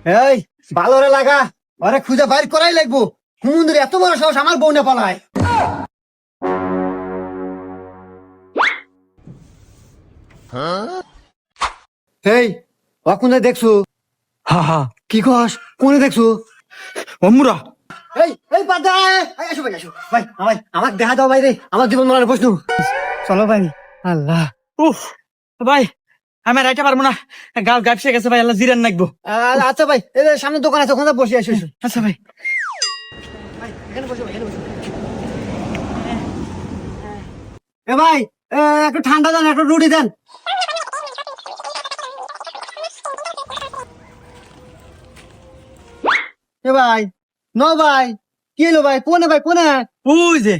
এই ভালো রে লাগা, ওরে খুঁজে বাইর করাই লাগবো। হুমুন্দির এত বড় সাহস আমার বউ না পালায়। এই অকুনে দেখছো? হা হা কি কস? কোনে দেখছো? অমুরা এই বাদ দে, আসো ভাই, আসো ভাই, আমাকে দেখা দাও ভাই রে, আমার জীবন মরণের প্রশ্ন। চলো ভাই। আল্লাহ। উফ ভাই আমি আর আইতে পারবো না, গাল গাপসে গেছে ভাই, আল্লাহ জিরান নাকবো। আচ্ছা ভাই, এই যে সামনে দোকান আছে, ওখানে বসে আসো। আচ্ছা ভাই। এখানে বসো ভাই, এখানে বসো। এ ভাই, একটু ঠান্ডা দেন, একটু রুটি দেন। এ ভাই, ন ভাই, কি হলো ভাই? কোনে ভাই, কোনে? ওই যে